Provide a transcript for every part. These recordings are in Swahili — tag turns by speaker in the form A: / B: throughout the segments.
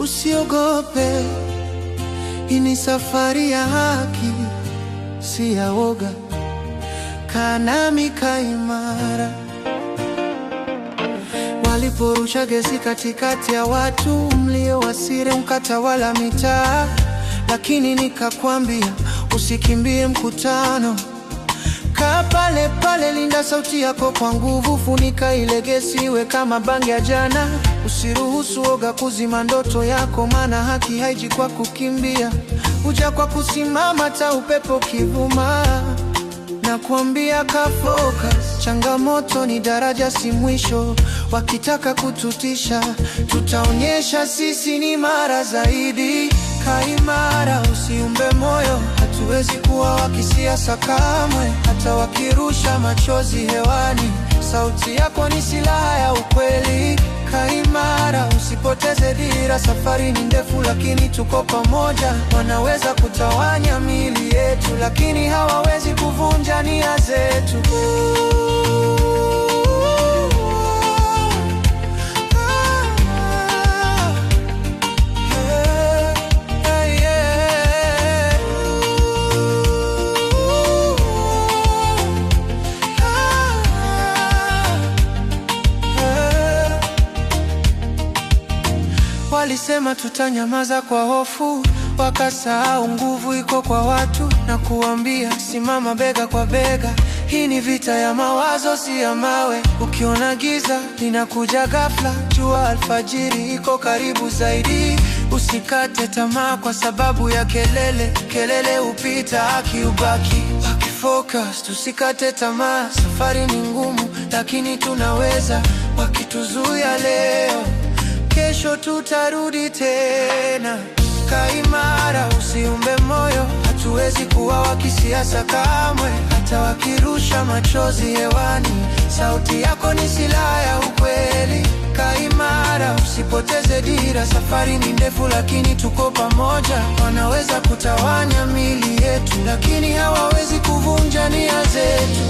A: Usiogope, hii ni safari ya haki, si ya woga. Kaa nami, kaa imara. Waliporusha gesi katikati ya watu, mlio wa siri ukatawala mitaa, lakini nikakwambia usikimbie mkutano. Kaa pale pale, linda sauti yako kwa nguvu, funika ile gesi iwe kama bangi ya jana. Usiruhusu woga kuzima ndoto yako, maana haki haiji kwa kukimbia, huja kwa kusimama hata upepo kivuma. Nakwambia ka focus, changamoto ni daraja, si mwisho. Wakitaka kututisha, tutaonyesha sisi ni imara zaidi. Kaa imara, usiumbe moyo, hatuwezi kuwa wa kisiasa kamwe. Hata wakirusha machozi hewani, sauti yako ni silaha ya ukweli. Kaa imara, usipoteze dira, safari ni ndefu lakini tuko pamoja. Wanaweza kutawanya miili yetu, lakini hawawezi kuvunja nia zetu. Walisema tutanyamaza kwa hofu, wakasahau nguvu iko kwa watu. Na kuambia simama bega kwa bega, hii ni vita ya mawazo, si ya mawe. Ukiona giza linakuja ghafla, jua alfajiri iko karibu zaidi. Usikate tamaa kwa sababu ya kelele, kelele hupita, haki hubaki. Focus, tusikate tamaa, safari ni ngumu lakini tunaweza. Wakituzuia leo, kesho tutarudi tena. Kaa imara, usiumbe moyo, hatuwezi kuwa wa kisiasa kamwe. Hata wakirusha machozi hewani, sauti yako ni silaha ya ukweli. Kaa imara, usipoteze dira, safari ni ndefu lakini tuko pamoja. Wanaweza kutawanya miili yetu, lakini hawawezi kuvunja nia zetu.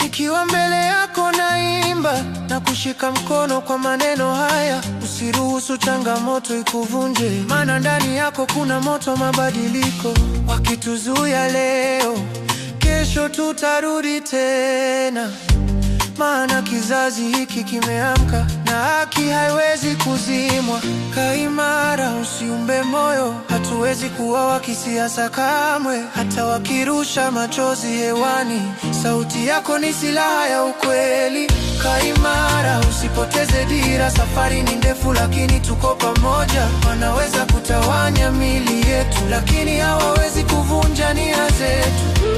A: Nikiwa mbele yako naimba na kushika mkono kwa maneno haya, usiruhusu changamoto ikuvunje, maana ndani yako kuna moto mabadiliko. Wakituzuia leo, kesho tutarudi tena, maana kizazi hiki kimeamka na haki haiwezi kuzimwa. Kaa imara, usiumbe moyo, hatuwezi kuwa wa kisiasa kamwe. Hata wakirusha machozi hewani, sauti yako ni silaha ya ukweli. Kaa imara, usipoteze dira, safari ni ndefu lakini tuko pamoja. Wanaweza kutawanya miili yetu, lakini hawawezi kuvunja nia zetu.